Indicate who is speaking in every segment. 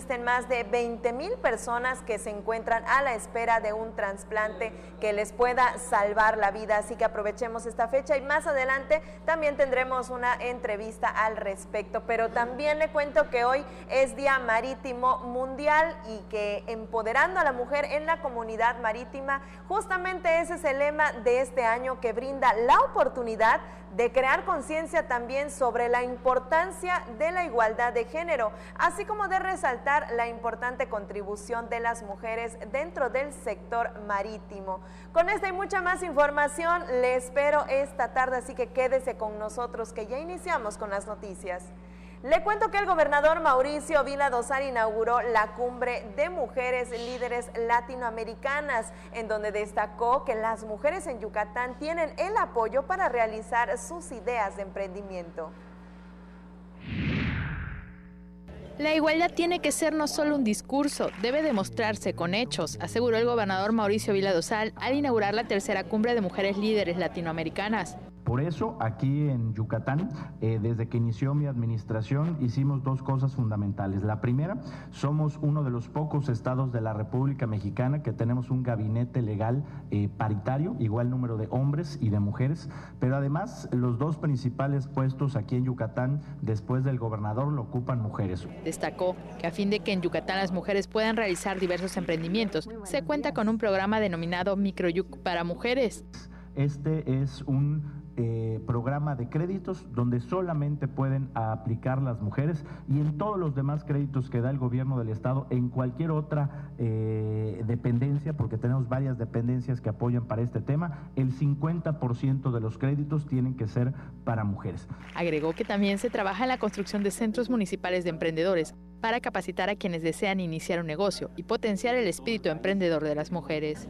Speaker 1: existen más de 20,000 personas que se encuentran a la espera de un trasplante que les pueda salvar la vida, así que aprovechemos esta fecha y más adelante también tendremos una entrevista al respecto. Pero también le cuento que hoy es Día Marítimo Mundial y que empoderando a la mujer en la comunidad marítima, justamente ese es el lema de este año, que brinda la oportunidad de crear conciencia también sobre la importancia de la igualdad de género, así como de resaltar la importante contribución de las mujeres dentro del sector marítimo. Con esta y mucha más información le espero esta tarde, así que quédese con nosotros que ya iniciamos con las noticias. Le cuento que el gobernador Mauricio Vila Dosal inauguró la Cumbre de Mujeres Líderes Latinoamericanas, en donde destacó que las mujeres en Yucatán tienen el apoyo para realizar sus ideas de emprendimiento.
Speaker 2: La igualdad tiene que ser no solo un discurso, debe demostrarse con hechos, aseguró el gobernador Mauricio Vila Dosal al inaugurar la tercera Cumbre de Mujeres Líderes Latinoamericanas.
Speaker 3: Por eso, aquí en Yucatán, desde que inició mi administración, hicimos dos cosas fundamentales. La primera, somos uno de los pocos estados de la República Mexicana que tenemos un gabinete legal paritario, igual número de hombres y de mujeres, pero además los dos principales puestos aquí en Yucatán, después del gobernador, lo ocupan mujeres.
Speaker 2: Destacó que a fin de que en Yucatán las mujeres puedan realizar diversos emprendimientos, se cuenta con un programa denominado Microyuc para mujeres.
Speaker 3: Este es un programa de créditos donde solamente pueden aplicar las mujeres, y en todos los demás créditos que da el gobierno del estado, en cualquier otra dependencia, porque tenemos varias dependencias que apoyan para este tema, el 50% de los créditos tienen que ser para mujeres.
Speaker 2: Agregó que también se trabaja en la construcción de centros municipales de emprendedores para capacitar a quienes desean iniciar un negocio y potenciar el espíritu emprendedor de las mujeres.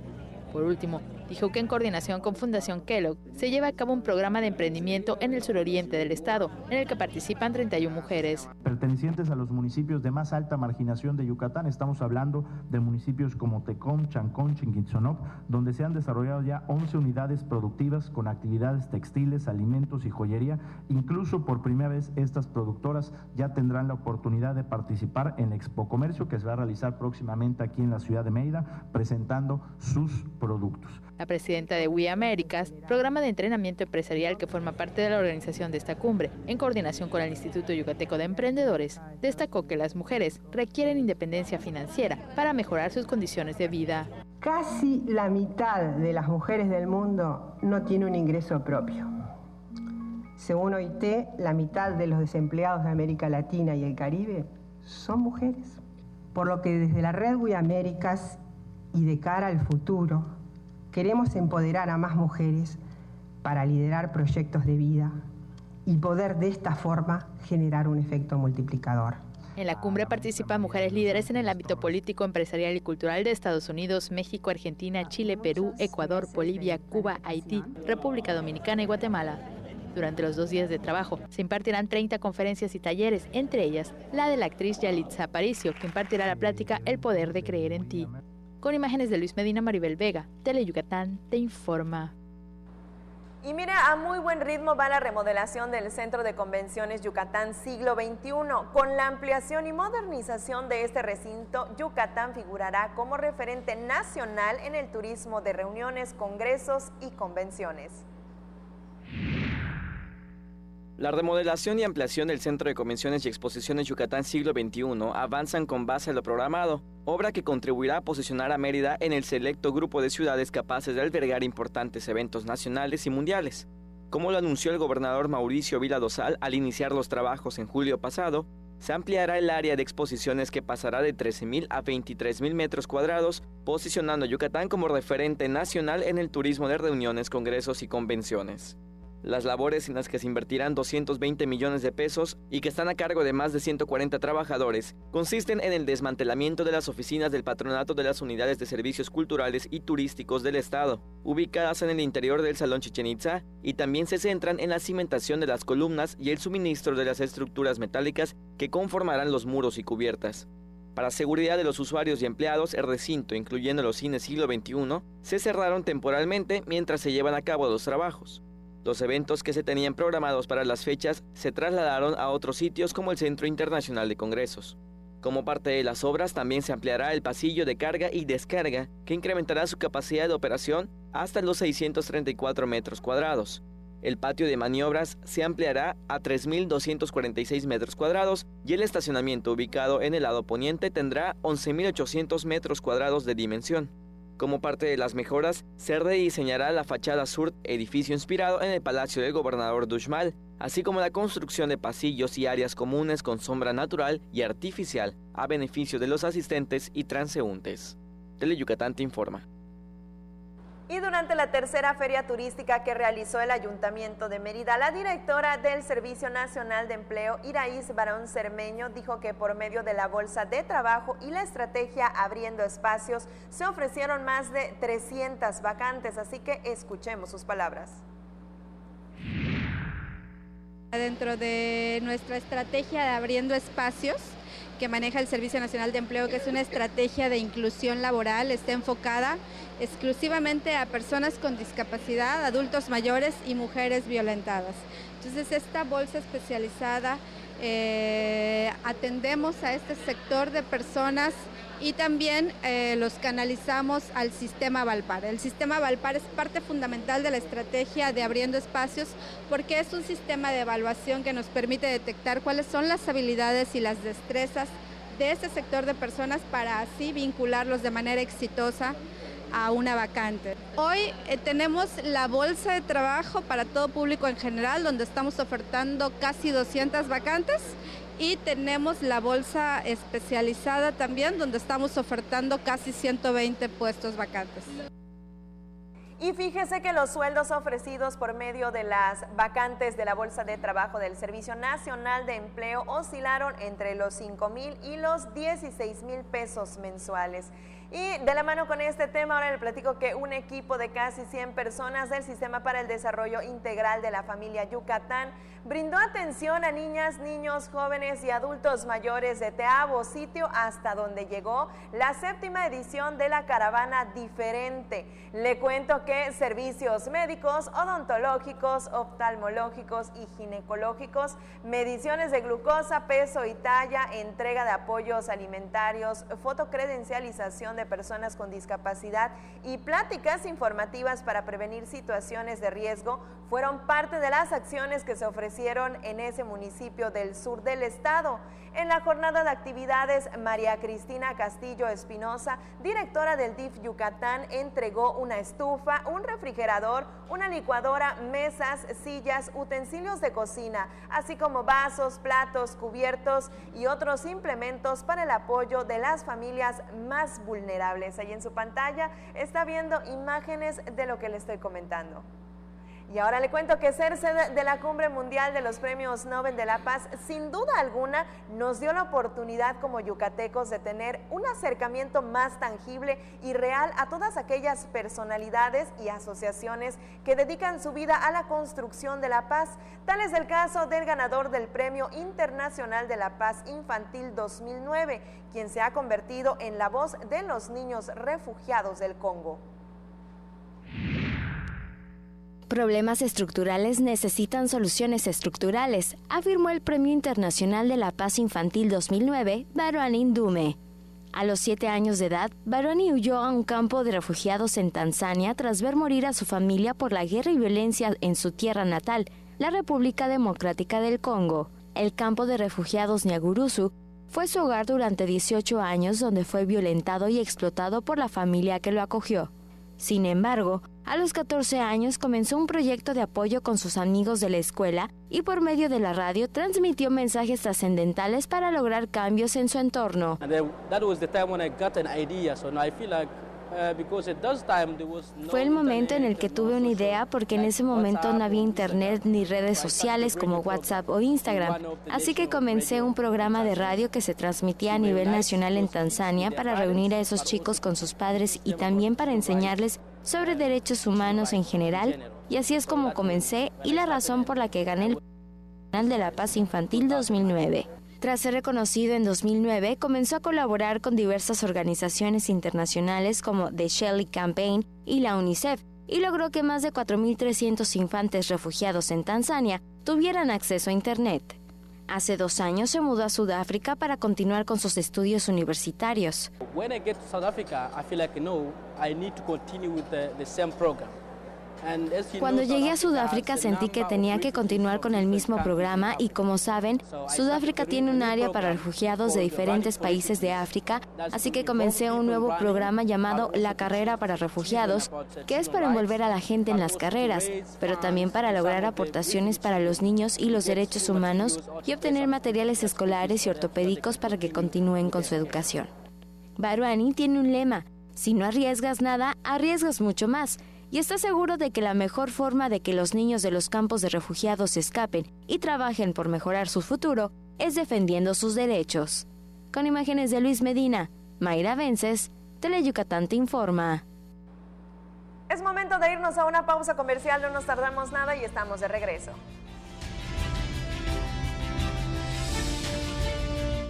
Speaker 2: Por último, dijo que en coordinación con Fundación Kellogg se lleva a cabo un programa de emprendimiento en el suroriente del estado, en el que participan 31 mujeres.
Speaker 3: Pertenecientes a los municipios de más alta marginación de Yucatán, estamos hablando de municipios como Tecom, Chancón, Chinguitzonop, donde se han desarrollado ya 11 unidades productivas con actividades textiles, alimentos y joyería. Incluso por primera vez estas productoras ya tendrán la oportunidad de participar en la Expo Comercio, que se va a realizar próximamente aquí en la ciudad de Mérida, presentando sus productos.
Speaker 2: La presidenta de We Américas, programa de entrenamiento empresarial que forma parte de la organización de esta cumbre, en coordinación con el Instituto Yucateco de Emprendedores, destacó que las mujeres requieren independencia financiera para mejorar sus condiciones de vida.
Speaker 4: Casi la mitad de las mujeres del mundo no tiene un ingreso propio. Según OIT, la mitad de los desempleados de América Latina y el Caribe son mujeres. Por lo que desde la red We Américas y de cara al futuro, queremos empoderar a más mujeres para liderar proyectos de vida y poder de esta forma generar un efecto multiplicador.
Speaker 2: En la cumbre participan mujeres líderes en el ámbito político, empresarial y cultural de Estados Unidos, México, Argentina, Chile, Perú, Ecuador, Bolivia, Cuba, Haití, República Dominicana y Guatemala. Durante los 2 días de trabajo se impartirán 30 conferencias y talleres, entre ellas la de la actriz Yalitza Aparicio, que impartirá la plática El poder de creer en ti. Con imágenes de Luis Medina, Maribel Vega, Teleyucatán te informa.
Speaker 1: Y mira, a muy buen ritmo va la remodelación del Centro de Convenciones Yucatán Siglo XXI. Con la ampliación y modernización de este recinto, Yucatán figurará como referente nacional en el turismo de reuniones, congresos y convenciones.
Speaker 5: La remodelación y ampliación del Centro de Convenciones y Exposiciones Yucatán Siglo XXI avanzan con base a lo programado, obra que contribuirá a posicionar a Mérida en el selecto grupo de ciudades capaces de albergar importantes eventos nacionales y mundiales. Como lo anunció el gobernador Mauricio Vila Dosal al iniciar los trabajos en julio pasado, se ampliará el área de exposiciones que pasará de 13,000 a 23,000 metros cuadrados, posicionando a Yucatán como referente nacional en el turismo de reuniones, congresos y convenciones. Las labores en las que se invertirán 220 millones de pesos y que están a cargo de más de 140 trabajadores consisten en el desmantelamiento de las oficinas del patronato de las unidades de servicios culturales y turísticos del estado, ubicadas en el interior del Salón Chichén Itzá, y también se centran en la cimentación de las columnas y el suministro de las estructuras metálicas que conformarán los muros y cubiertas. Para seguridad de los usuarios y empleados, el recinto, incluyendo los cines Siglo XXI, se cerraron temporalmente mientras se llevan a cabo los trabajos. Los eventos que se tenían programados para las fechas se trasladaron a otros sitios como el Centro Internacional de Congresos. Como parte de las obras, también se ampliará el pasillo de carga y descarga, que incrementará su capacidad de operación hasta los 634 metros cuadrados. El patio de maniobras se ampliará a 3.246 metros cuadrados y el estacionamiento ubicado en el lado poniente tendrá 11.800 metros cuadrados de dimensión. Como parte de las mejoras, se rediseñará la fachada sur, edificio inspirado en el Palacio del Gobernador Dushmal, así como la construcción de pasillos y áreas comunes con sombra natural y artificial a beneficio de los asistentes y transeúntes. Teleyucatán te informa.
Speaker 1: Y durante la tercera feria turística que realizó el Ayuntamiento de Mérida, la directora del Servicio Nacional de Empleo, Iraíz Barón Cermeño, dijo que por medio de la Bolsa de Trabajo y la estrategia Abriendo Espacios se ofrecieron más de 300 vacantes, así que escuchemos sus palabras.
Speaker 6: Dentro de nuestra estrategia de Abriendo Espacios, que maneja el Servicio Nacional de Empleo, que es una estrategia de inclusión laboral, está enfocada exclusivamente a personas con discapacidad, adultos mayores y mujeres violentadas. Entonces, esta bolsa especializada atendemos a este sector de personas y también los canalizamos al sistema Valpar. El sistema Valpar es parte fundamental de la estrategia de Abriendo Espacios porque es un sistema de evaluación que nos permite detectar cuáles son las habilidades y las destrezas de este sector de personas para así vincularlos de manera exitosa a una vacante. Hoy tenemos la bolsa de trabajo para todo público en general, donde estamos ofertando casi 200 vacantes, y tenemos la bolsa especializada también, donde estamos ofertando casi 120 puestos vacantes.
Speaker 1: Y fíjese que los sueldos ofrecidos por medio de las vacantes de la Bolsa de Trabajo del Servicio Nacional de Empleo oscilaron entre los 5,000 y los 16,000 pesos mensuales. Y de la mano con este tema, ahora le platico que un equipo de casi 100 personas del Sistema para el Desarrollo Integral de la Familia Yucatán brindó atención a niñas, niños, jóvenes y adultos mayores de Teabo, sitio hasta donde llegó la 7ª edición de la Caravana Diferente. Le cuento que servicios médicos, odontológicos, oftalmológicos y ginecológicos, mediciones de glucosa, peso y talla, entrega de apoyos alimentarios, fotocredencialización de personas con discapacidad y pláticas informativas para prevenir situaciones de riesgo fueron parte de las acciones que se ofrecieron en ese municipio del sur del estado. En la jornada de actividades, María Cristina Castillo Espinosa, directora del DIF Yucatán, entregó una estufa, un refrigerador, una licuadora, mesas, sillas, utensilios de cocina, así como vasos, platos, cubiertos y otros implementos para el apoyo de las familias más vulnerables. Ahí en su pantalla está viendo imágenes de lo que le estoy comentando. Y ahora le cuento que ser sede de la Cumbre Mundial de los Premios Nobel de la Paz, sin duda alguna, nos dio la oportunidad como yucatecos de tener un acercamiento más tangible y real a todas aquellas personalidades y asociaciones que dedican su vida a la construcción de la paz. Tal es el caso del ganador del Premio Internacional de la Paz Infantil 2009, quien se ha convertido en la voz de los niños refugiados del Congo.
Speaker 7: Problemas estructurales necesitan soluciones estructurales, afirmó el Premio Internacional de la Paz Infantil 2009, Barwani Ndume. A los 7 años de edad, Barwani huyó a un campo de refugiados en Tanzania tras ver morir a su familia por la guerra y violencia en su tierra natal, la República Democrática del Congo. El campo de refugiados Nyagurusu fue su hogar durante 18 años, donde fue violentado y explotado por la familia que lo acogió. Sin embargo, a los 14 años comenzó un proyecto de apoyo con sus amigos de la escuela y por medio de la radio transmitió mensajes trascendentales para lograr cambios en su entorno. Fue el momento en el que tuve una idea porque en ese momento no había internet ni redes sociales como WhatsApp o Instagram, así que comencé un programa de radio que se transmitía a nivel nacional en Tanzania para reunir a esos chicos con sus padres y también para enseñarles sobre derechos humanos en general, y así es como comencé y la razón por la que gané el Premio Nacional de la Paz Infantil 2009. Tras ser reconocido en 2009, comenzó a colaborar con diversas organizaciones internacionales como The Shelley Campaign y la UNICEF, y logró que más de 4.300 infantes refugiados en Tanzania tuvieran acceso a Internet. Hace 2 años se mudó a Sudáfrica para continuar con sus estudios universitarios.
Speaker 8: When I get to South Africa, I feel like I need to continue with the same program.
Speaker 7: Cuando llegué a Sudáfrica sentí que tenía que continuar con el mismo programa y, como saben, Sudáfrica tiene un área para refugiados de diferentes países de África, así que comencé un nuevo programa llamado La Carrera para Refugiados, que es para envolver a la gente en las carreras, pero también para lograr aportaciones para los niños y los derechos humanos y obtener materiales escolares y ortopédicos para que continúen con su educación. Baruani tiene un lema: si no arriesgas nada, arriesgas mucho más. Y está seguro de que la mejor forma de que los niños de los campos de refugiados escapen y trabajen por mejorar su futuro es defendiendo sus derechos. Con imágenes de Luis Medina, Mayra Vences, Teleyucatán te informa.
Speaker 1: Es momento de irnos a una pausa comercial, no nos tardamos nada y estamos de regreso.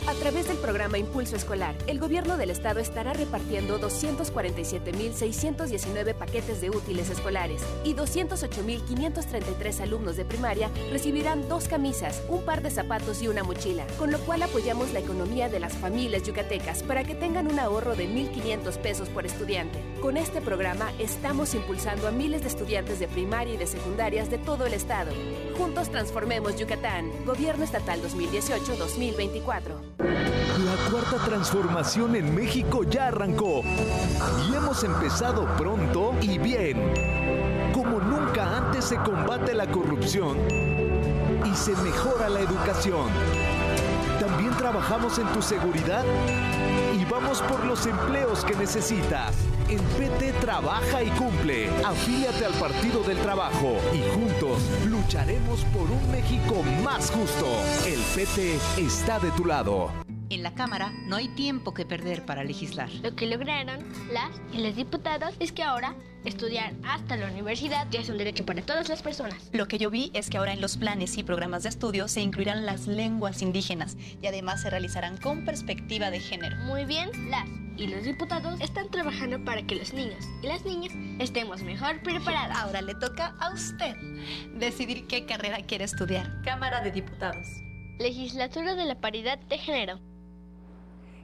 Speaker 9: A través del programa Impulso Escolar, el gobierno del estado estará repartiendo 247.619 paquetes de útiles escolares y 208.533 alumnos de primaria recibirán 2 camisas, un par de zapatos y una mochila, con lo cual apoyamos la economía de las familias yucatecas para que tengan un ahorro de 1,500 pesos por estudiante. Con este programa estamos impulsando a miles de estudiantes de primaria y de secundarias de todo el estado. Juntos transformemos Yucatán. Gobierno Estatal 2018-2024.
Speaker 10: La cuarta transformación en México ya arrancó y hemos empezado pronto y bien. Como nunca antes se combate la corrupción y se mejora la educación. También trabajamos en tu seguridad y vamos por los empleos que necesitas. El PT trabaja y cumple. Afíliate al Partido del Trabajo y juntos lucharemos por un México más justo. El PT está de tu lado.
Speaker 11: En la Cámara no hay tiempo que perder para legislar.
Speaker 12: Lo que lograron las y los diputados es que ahora estudiar hasta la universidad ya es un derecho para todas las personas.
Speaker 13: Lo que yo vi es que ahora en los planes y programas de estudio se incluirán las lenguas indígenas y además se realizarán con perspectiva de género.
Speaker 12: Muy bien, las y los diputados están trabajando para que los niños y las niñas estemos mejor preparados.
Speaker 13: Ahora le toca a usted decidir qué carrera quiere estudiar. Cámara de Diputados.
Speaker 12: Legislatura de la Paridad de Género.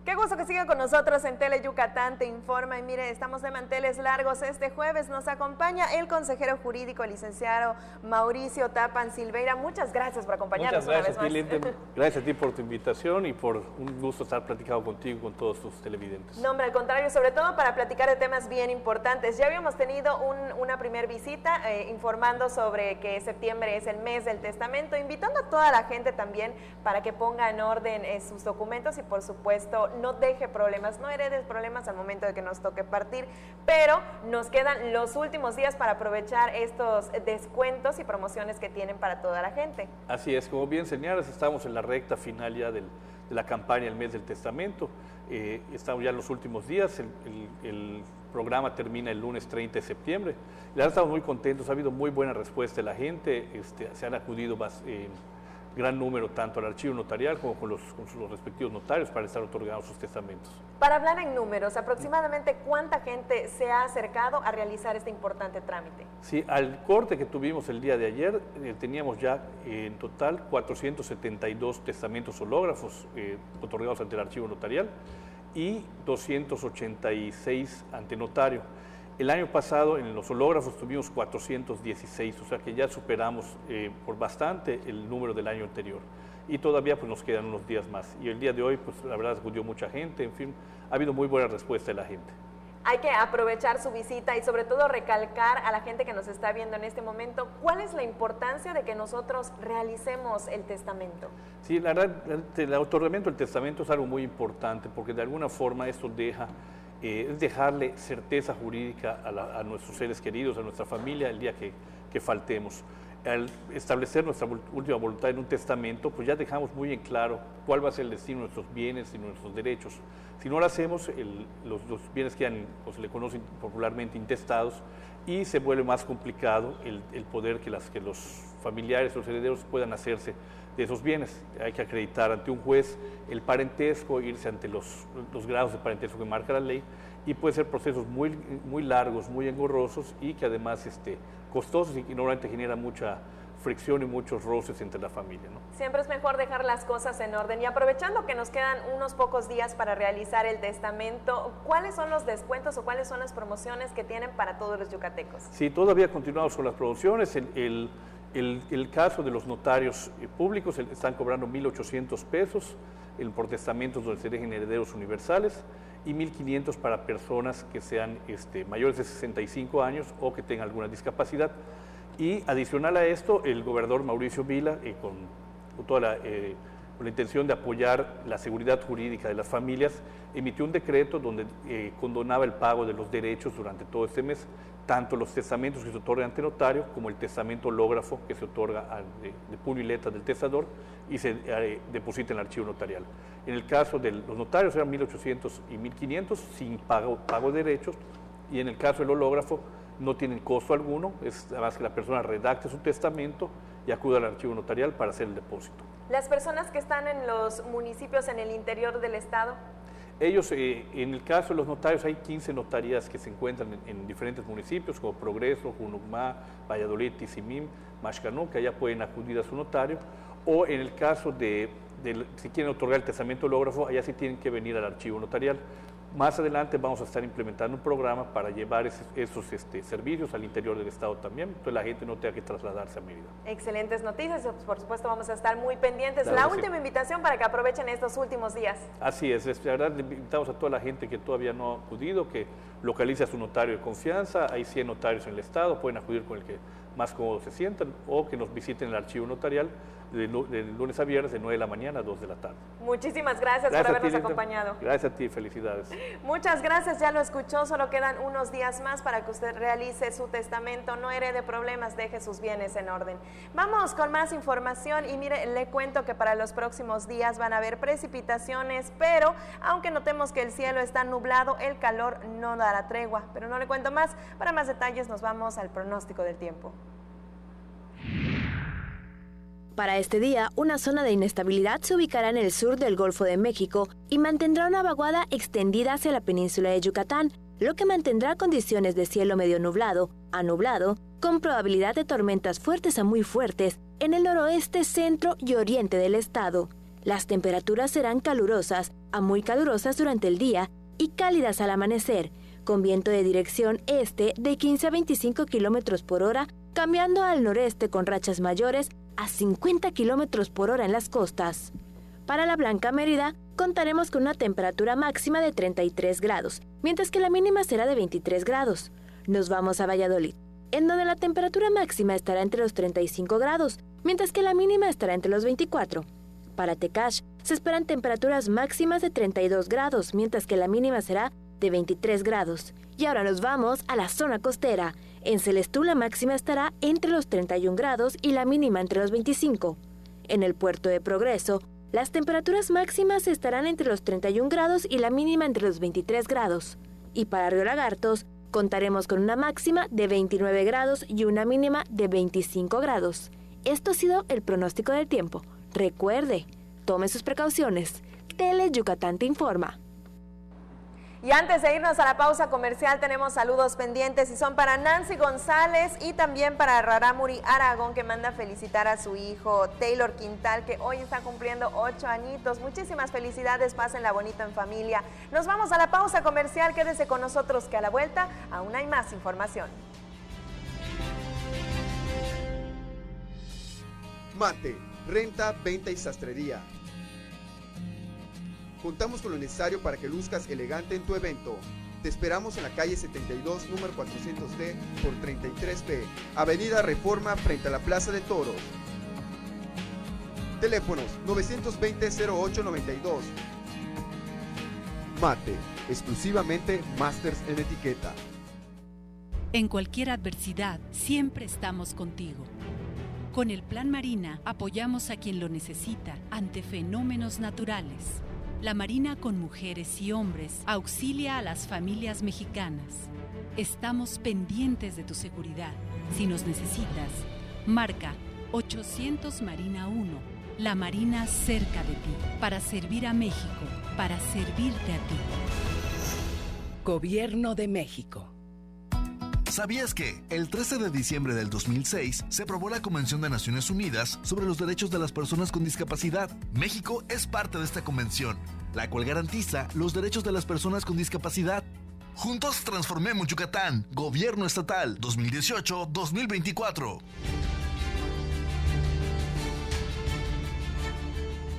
Speaker 1: Qué gusto que sigan con nosotros en Teleyucatán te informa. Y mire, estamos de manteles largos. Este jueves nos acompaña el consejero jurídico, licenciado Mauricio Tapan Silveira. Muchas gracias por acompañarnos.
Speaker 14: Muchas gracias, una vez más. Gracias a ti por tu invitación y por un gusto estar platicando contigo y con todos tus televidentes.
Speaker 1: No, hombre, al contrario, sobre todo para platicar de temas bien importantes. Ya habíamos tenido una primer visita informando sobre que septiembre es el mes del testamento, invitando a toda la gente también para que ponga en orden sus documentos y, por supuesto, no deje problemas, no heredes problemas al momento de que nos toque partir, pero nos quedan los últimos días para aprovechar estos descuentos y promociones que tienen para toda la gente.
Speaker 14: Así es, como bien señalas, estamos en la recta final ya de la campaña El Mes del Testamento, estamos ya en los últimos días, el programa termina el lunes 30 de septiembre, la verdad estamos muy contentos, ha habido muy buena respuesta de la gente, se han acudido gran número tanto al archivo notarial como con sus respectivos notarios para estar otorgando sus testamentos.
Speaker 1: Para hablar en números, aproximadamente ¿cuánta gente se ha acercado a realizar este importante trámite?
Speaker 14: Sí, al corte que tuvimos el día de ayer, teníamos ya en total 472 testamentos hológrafos otorgados ante el archivo notarial y 286 ante notario. El año pasado en los hológrafos tuvimos 416, o sea que ya superamos por bastante el número del año anterior. Y todavía pues nos quedan unos días más. Y el día de hoy, pues la verdad acudió mucha gente, en fin, ha habido muy buena respuesta de la gente.
Speaker 1: Hay que aprovechar su visita y sobre todo recalcar a la gente que nos está viendo en este momento, ¿cuál es la importancia de que nosotros realicemos el testamento?
Speaker 14: Sí, la verdad, el otorgamiento del testamento es algo muy importante porque de alguna forma esto es dejarle certeza jurídica a nuestros seres queridos, a nuestra familia, el día que faltemos. Al establecer nuestra última voluntad en un testamento, pues ya dejamos muy en claro cuál va a ser el destino de nuestros bienes y nuestros derechos. Si no lo hacemos, los bienes quedan, o se le conocen popularmente, intestados, y se vuelve más complicado el poder que los familiares, los herederos puedan hacerse de esos bienes. Hay que acreditar ante un juez el parentesco, irse ante los grados de parentesco que marca la ley, y puede ser procesos muy largos, muy engorrosos y que además costosos y que normalmente genera mucha fricción y muchos roces entre la familia, ¿no?
Speaker 1: Siempre es mejor dejar las cosas en orden. Y aprovechando que nos quedan unos pocos días para realizar el testamento, ¿cuáles son los descuentos o cuáles son las promociones que tienen para todos los yucatecos?
Speaker 14: Sí, todavía continuamos con las promociones. El caso de los notarios públicos están cobrando 1,800 pesos por testamentos donde se dejen herederos universales y 1,500 para personas que sean mayores de 65 años o que tengan alguna discapacidad. Y adicional a esto, el gobernador Mauricio Vila, con toda la intención de apoyar la seguridad jurídica de las familias, emitió un decreto donde condonaba el pago de los derechos durante todo este mes, tanto los testamentos que se otorgan ante notario como el testamento hológrafo que se otorga de puño y letra del testador y se deposita en el archivo notarial. En el caso de los notarios eran 1,800 y 1,500 sin pago de derechos, y en el caso del hológrafo no tienen costo alguno, es además que la persona redacte su testamento y acuda al archivo notarial para hacer el depósito.
Speaker 1: Las personas que están en los municipios en el interior del estado.
Speaker 14: Ellos, en el caso de los notarios, hay 15 notarías que se encuentran en diferentes municipios, como Progreso, Junucmá, Valladolid, Tizimín, Maxcanú, que allá pueden acudir a su notario, o en el caso si quieren otorgar el testamento hológrafo, allá sí tienen que venir al archivo notarial. Más adelante vamos a estar implementando un programa para llevar esos servicios al interior del estado también, entonces la gente no tenga que trasladarse a Mérida.
Speaker 1: Excelentes noticias, por supuesto vamos a estar muy pendientes.
Speaker 14: Claro,
Speaker 1: la última invitación para que aprovechen estos últimos días.
Speaker 14: Así es, la verdad le invitamos a toda la gente que todavía no ha acudido, que localice a su notario de confianza. Hay 100 notarios en el estado, pueden acudir con el que más cómodo se sientan o que nos visiten el archivo notarial de lunes a viernes de 9 de la mañana a 2 de la tarde.
Speaker 1: Muchísimas gracias por habernos acompañado.
Speaker 14: Gracias a ti, felicidades.
Speaker 1: Muchas gracias, ya lo escuchó, solo quedan unos días más para que usted realice su testamento, no herede problemas, deje sus bienes en orden. Vamos con más información y mire, le cuento que para los próximos días van a haber precipitaciones, pero aunque notemos que el cielo está nublado, el calor no dará tregua, pero no le cuento más. Para más detalles nos vamos al pronóstico del tiempo.
Speaker 7: Para este día, una zona de inestabilidad se ubicará en el sur del Golfo de México y mantendrá una vaguada extendida hacia la península de Yucatán, lo que mantendrá condiciones de cielo medio nublado a nublado, con probabilidad de tormentas fuertes a muy fuertes en el noroeste, centro y oriente del estado. Las temperaturas serán calurosas a muy calurosas durante el día y cálidas al amanecer, con viento de dirección este de 15 a 25 kilómetros por hora, cambiando al noreste con rachas mayores a 50 kilómetros por hora en las costas. Para la Blanca Mérida, contaremos con una temperatura máxima de 33 grados, mientras que la mínima será de 23 grados. Nos vamos a Valladolid, en donde la temperatura máxima estará entre los 35 grados, mientras que la mínima estará entre los 24. Para Tecash, se esperan temperaturas máximas de 32 grados, mientras que la mínima será de 23 grados. Y ahora nos vamos a la zona costera. En Celestú la máxima estará entre los 31 grados y la mínima entre los 25. En el puerto de Progreso, las temperaturas máximas estarán entre los 31 grados y la mínima entre los 23 grados. Y para Río Lagartos, contaremos con una máxima de 29 grados y una mínima de 25 grados. Esto ha sido el pronóstico del tiempo. Recuerde, tome sus precauciones. Tele Yucatán te informa.
Speaker 1: Y antes de irnos a la pausa comercial tenemos saludos pendientes y son para Nancy González y también para Raramuri Aragón, que manda felicitar a su hijo Taylor Quintal, que hoy está cumpliendo 8 añitos. Muchísimas felicidades, pásenla bonito en familia. Nos vamos a la pausa comercial, quédese con nosotros que a la vuelta aún hay más información.
Speaker 15: Mate, renta, venta y sastrería. Contamos con lo necesario para que luzcas elegante en tu evento. Te esperamos en la calle 72, número 400D por 33B, Avenida Reforma, frente a la Plaza de Toros. Teléfonos 920-0892. Mate, exclusivamente Masters en etiqueta.
Speaker 16: En cualquier adversidad, siempre estamos contigo. Con el Plan Marina apoyamos a quien lo necesita ante fenómenos naturales. La Marina con mujeres y hombres auxilia a las familias mexicanas. Estamos pendientes de tu seguridad. Si nos necesitas, marca 800 Marina 1, la Marina cerca de ti, para servir a México, para servirte a ti.
Speaker 17: Gobierno de México. ¿Sabías que el 13 de diciembre del 2006 se aprobó la Convención de Naciones Unidas sobre los Derechos de las Personas con Discapacidad? México es parte de esta convención, la cual garantiza los derechos de las personas con discapacidad. Juntos transformemos Yucatán. Gobierno Estatal 2018-2024.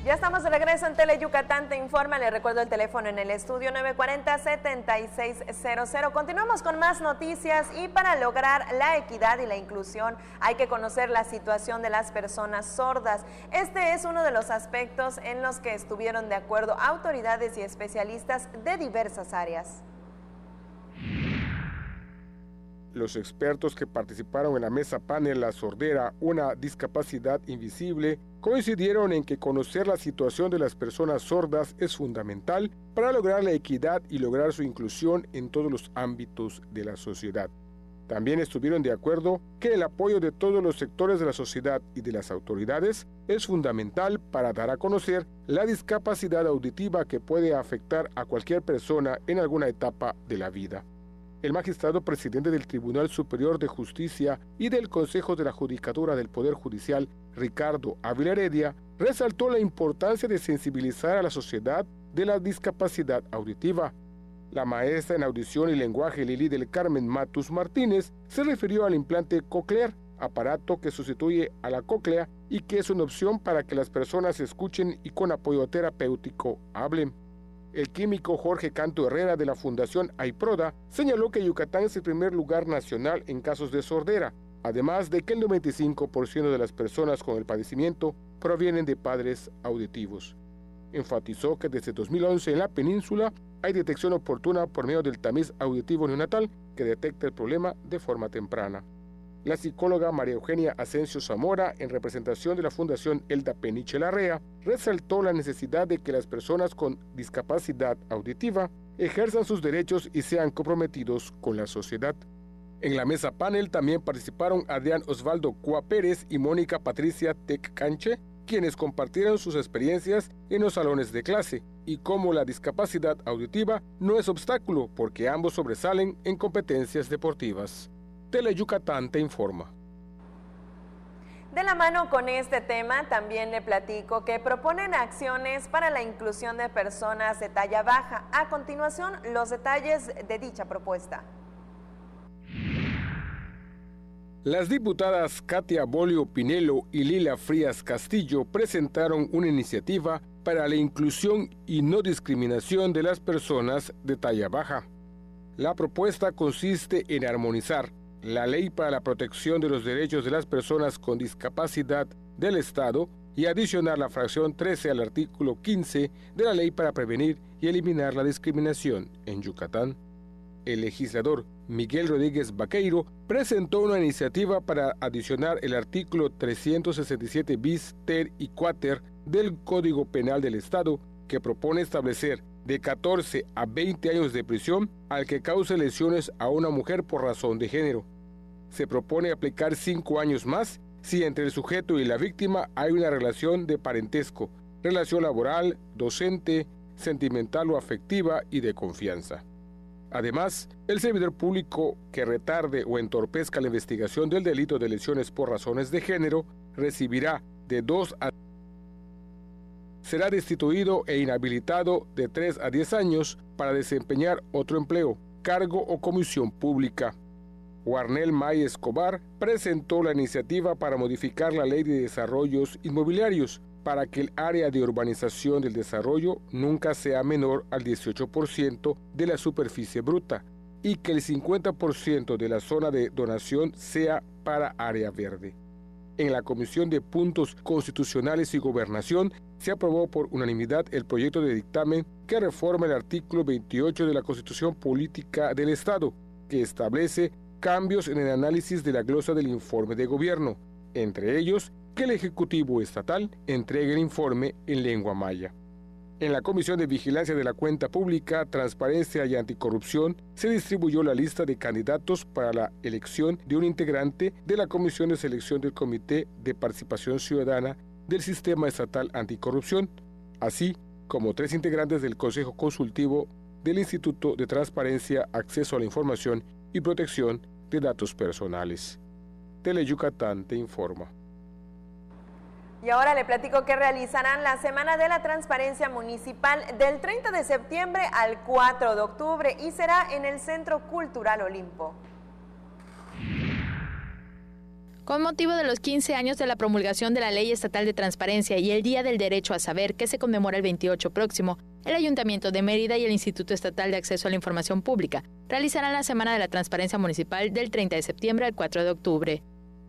Speaker 1: Ya estamos de regreso en Tele Yucatán Te Informa. Les recuerdo el teléfono en el estudio 940-7600. Continuamos con más noticias y para lograr la equidad y la inclusión hay que conocer la situación de las personas sordas. Este es uno de los aspectos en los que estuvieron de acuerdo autoridades y especialistas de diversas áreas.
Speaker 18: Los expertos que participaron en la mesa panel La Sordera, una discapacidad invisible, coincidieron en que conocer la situación de las personas sordas es fundamental para lograr la equidad y lograr su inclusión en todos los ámbitos de la sociedad. También estuvieron de acuerdo que el apoyo de todos los sectores de la sociedad y de las autoridades es fundamental para dar a conocer la discapacidad auditiva que puede afectar a cualquier persona en alguna etapa de la vida. El magistrado presidente del Tribunal Superior de Justicia y del Consejo de la Judicatura del Poder Judicial, Ricardo Ávila Heredia, resaltó la importancia de sensibilizar a la sociedad de la discapacidad auditiva. La maestra en audición y lenguaje Lili del Carmen Matus Martínez se refirió al implante coclear, aparato que sustituye a la cóclea y que es una opción para que las personas escuchen y con apoyo terapéutico hablen. El químico Jorge Canto Herrera de la Fundación AIPRODA señaló que Yucatán es el primer lugar nacional en casos de sordera, además de que el 95% de las personas con el padecimiento provienen de padres auditivos. Enfatizó que desde 2011 en la península hay detección oportuna por medio del tamiz auditivo neonatal que detecta el problema de forma temprana. La psicóloga María Eugenia Asensio Zamora, en representación de la Fundación Elda Peniche Larrea, resaltó la necesidad de que las personas con discapacidad auditiva ejerzan sus derechos y sean comprometidos con la sociedad. En la mesa panel también participaron Adrián Osvaldo Cua Pérez y Mónica Patricia Tec Canche, quienes compartieron sus experiencias en los salones de clase y cómo la discapacidad auditiva no es obstáculo porque ambos sobresalen en competencias deportivas. Tele Yucatán Te Informa.
Speaker 1: De la mano con este tema, también le platico que proponen acciones para la inclusión de personas de talla baja. A continuación, los detalles de dicha propuesta.
Speaker 18: Las diputadas Katia Bolio Pinelo y Lila Frías Castillo presentaron una iniciativa para la inclusión y no discriminación de las personas de talla baja. La propuesta consiste en armonizar la Ley para la Protección de los Derechos de las Personas con Discapacidad del Estado y adicionar la fracción 13 al artículo 15 de la Ley para prevenir y eliminar la discriminación en Yucatán. El legislador Miguel Rodríguez Baqueiro presentó una iniciativa para adicionar el artículo 367 bis ter y quater del Código Penal del Estado, que propone establecer de 14 a 20 años de prisión al que cause lesiones a una mujer por razón de género. Se propone aplicar 5 años más si entre el sujeto y la víctima hay una relación de parentesco, relación laboral, docente, sentimental o afectiva y de confianza. Además, el servidor público que retarde o entorpezca la investigación del delito de lesiones por razones de género recibirá de 2 a será destituido e inhabilitado de 3 a 10 años para desempeñar otro empleo, cargo o comisión pública. Warnel May Escobar presentó la iniciativa para modificar la Ley de Desarrollos Inmobiliarios para que el área de urbanización del desarrollo nunca sea menor al 18% de la superficie bruta y que el 50% de la zona de donación sea para área verde. En la Comisión de Puntos Constitucionales y Gobernación se aprobó por unanimidad el proyecto de dictamen que reforma el artículo 28 de la Constitución Política del Estado, que establece cambios en el análisis de la glosa del informe de gobierno, entre ellos que el Ejecutivo Estatal entregue el informe en lengua maya. En la Comisión de Vigilancia de la Cuenta Pública, Transparencia y Anticorrupción se distribuyó la lista de candidatos para la elección de un integrante de la Comisión de Selección del Comité de Participación Ciudadana del Sistema Estatal Anticorrupción, así como 3 integrantes del Consejo Consultivo del Instituto de Transparencia, Acceso a la Información y Protección de datos personales. Tele Yucatán te informa.
Speaker 1: Y ahora le platico que realizarán la Semana de la Transparencia Municipal del 30 de septiembre al 4 de octubre y será en el Centro Cultural Olimpo.
Speaker 2: Con motivo de los 15 años de la promulgación de la Ley Estatal de Transparencia y el Día del Derecho a Saber, que se conmemora el 28 próximo, el Ayuntamiento de Mérida y el Instituto Estatal de Acceso a la Información Pública realizarán la Semana de la Transparencia Municipal del 30 de septiembre al 4 de octubre.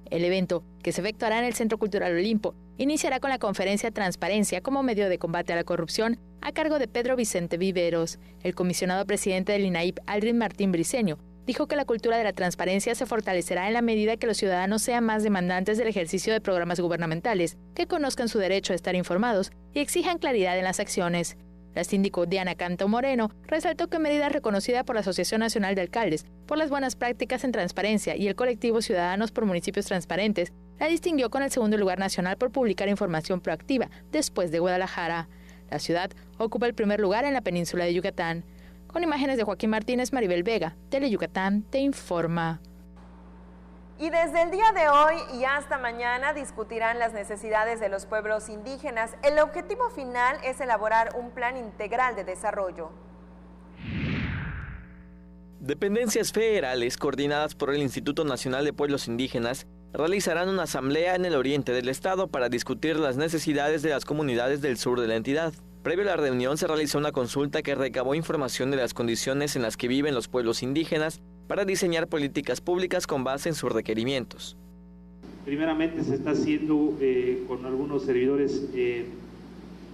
Speaker 2: El evento, que se efectuará en el Centro Cultural Olimpo, iniciará con la conferencia Transparencia como medio de combate a la corrupción a cargo de Pedro Vicente Viveros. El comisionado presidente del INAIP, Aldrin Martín Briceño, dijo que la cultura de la transparencia se fortalecerá en la medida que los ciudadanos sean más demandantes del ejercicio de programas gubernamentales, que conozcan su derecho a estar informados y exijan claridad en las acciones. La síndico Diana Canto Moreno resaltó que Mérida es reconocida por la Asociación Nacional de Alcaldes por las buenas prácticas en transparencia y el colectivo Ciudadanos por Municipios Transparentes la distinguió con el segundo lugar nacional por publicar información proactiva después de Guadalajara. La ciudad ocupa el primer lugar en la península de Yucatán. Con imágenes de Joaquín Martínez, Maribel Vega, Tele Yucatán te informa.
Speaker 1: Y desde el día de hoy y hasta mañana discutirán las necesidades de los pueblos indígenas. El objetivo final es elaborar un plan integral de desarrollo.
Speaker 5: Dependencias federales coordinadas por el Instituto Nacional de Pueblos Indígenas realizarán una asamblea en el oriente del estado para discutir las necesidades de las comunidades del sur de la entidad. Previo a la reunión se realizó una consulta que recabó información de las condiciones en las que viven los pueblos indígenas para diseñar políticas públicas con base en sus requerimientos.
Speaker 19: Primeramente se está haciendo con algunos servidores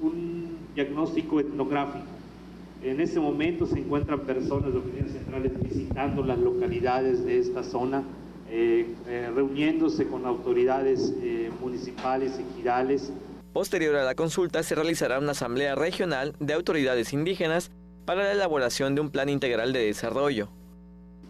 Speaker 19: un diagnóstico etnográfico. En este momento se encuentran personas de oficinas centrales visitando las localidades de esta zona, reuniéndose con autoridades municipales, ejidales.
Speaker 5: Posterior a la consulta se realizará una asamblea regional de autoridades indígenas para la elaboración de un plan integral de desarrollo.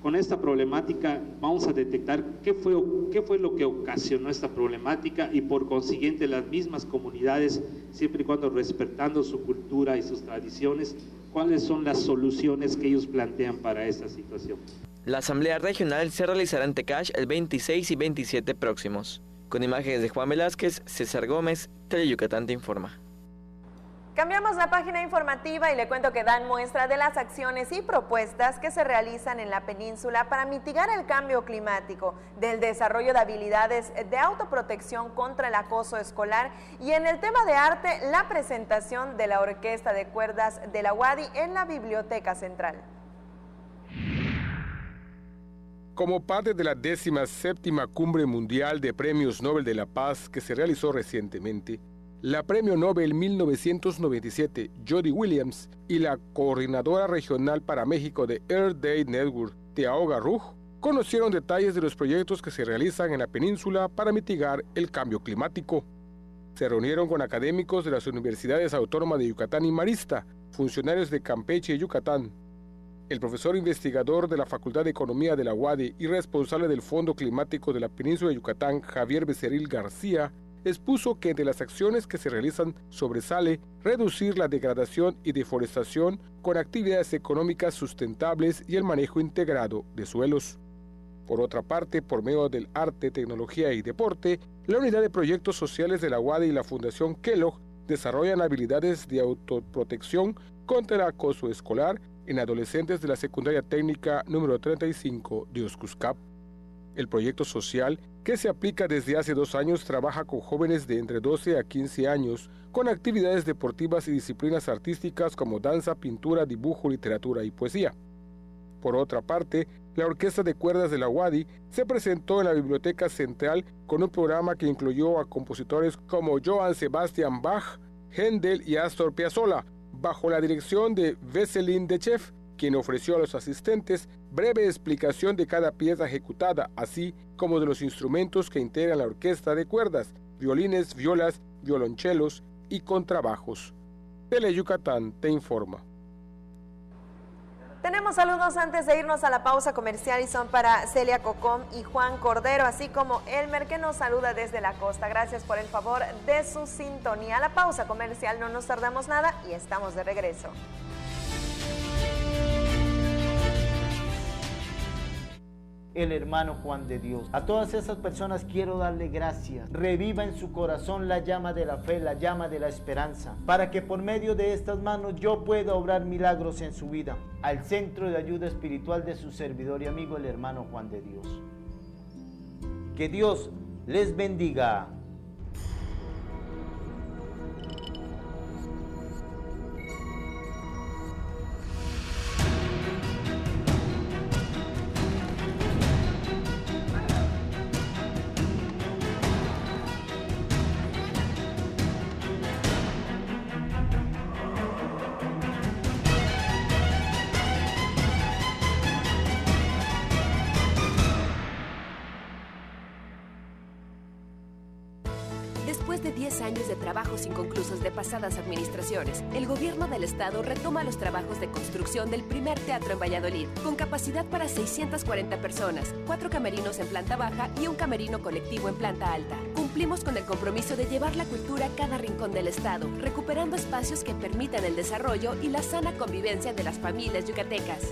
Speaker 19: Con esta problemática vamos a detectar qué fue lo que ocasionó esta problemática y por consiguiente las mismas comunidades, siempre y cuando respetando su cultura y sus tradiciones, cuáles son las soluciones que ellos plantean para esta situación.
Speaker 5: La asamblea regional se realizará en Tecash el 26 y 27 próximos. Con imágenes de Juan Velázquez, César Gómez, Tele Yucatán te informa.
Speaker 1: Cambiamos la página informativa y le cuento que dan muestra de las acciones y propuestas que se realizan en la península para mitigar el cambio climático, del desarrollo de habilidades de autoprotección contra el acoso escolar y en el tema de arte, la presentación de la Orquesta de Cuerdas de la UADY en la Biblioteca Central.
Speaker 18: Como parte de la 17ª Cumbre Mundial de Premios Nobel de la Paz que se realizó recientemente, la Premio Nobel 1997 Jody Williams y la Coordinadora Regional para México de Earth Day Network, Teaoga Ruj, conocieron detalles de los proyectos que se realizan en la península para mitigar el cambio climático. Se reunieron con académicos de las Universidades Autónomas de Yucatán y Marista, funcionarios de Campeche y Yucatán. El profesor investigador de la Facultad de Economía de la UADY y responsable del Fondo Climático de la Península de Yucatán, Javier Becerril García, expuso que entre las acciones que se realizan sobresale reducir la degradación y deforestación con actividades económicas sustentables y el manejo integrado de suelos. Por otra parte, por medio del arte, tecnología y deporte, la Unidad de Proyectos Sociales de la UADY y la Fundación Kellogg desarrollan habilidades de autoprotección contra el acoso escolar en adolescentes de la Secundaria Técnica número 35 de Oscuscap. El proyecto social, que se aplica desde hace 2 años, trabaja con jóvenes de entre 12 a 15 años, con actividades deportivas y disciplinas artísticas como danza, pintura, dibujo, literatura y poesía. Por otra parte, la Orquesta de Cuerdas de la UADY se presentó en la Biblioteca Central con un programa que incluyó a compositores como Johann Sebastian Bach, Händel y Astor Piazzolla, bajo la dirección de Veselin Dechev, quien ofreció a los asistentes breve explicación de cada pieza ejecutada, así como de los instrumentos que integran la orquesta de cuerdas, violines, violas, violonchelos y contrabajos. Tele Yucatán te informa.
Speaker 1: Tenemos saludos antes de irnos a la pausa comercial y son para Celia Cocom y Juan Cordero, así como Elmer, que nos saluda desde la costa. Gracias por el favor de su sintonía. La pausa comercial, no nos tardamos nada y estamos de regreso.
Speaker 20: el hermano Juan de Dios. A todas esas personas quiero darle gracias. Reviva en su corazón la llama de la fe, la llama de la esperanza, para que por medio de estas manos yo pueda obrar milagros en su vida. Al Centro de Ayuda Espiritual de su servidor y amigo, el hermano Juan de Dios. Que Dios les bendiga.
Speaker 9: Después de 10 años de trabajos inconclusos de pasadas administraciones, el gobierno del estado retoma los trabajos de construcción del primer teatro en Valladolid, con capacidad para 640 personas, 4 camerinos en planta baja y un camerino colectivo en planta alta. Cumplimos con el compromiso de llevar la cultura a cada rincón del estado, recuperando espacios que permitan el desarrollo y la sana convivencia de las familias yucatecas.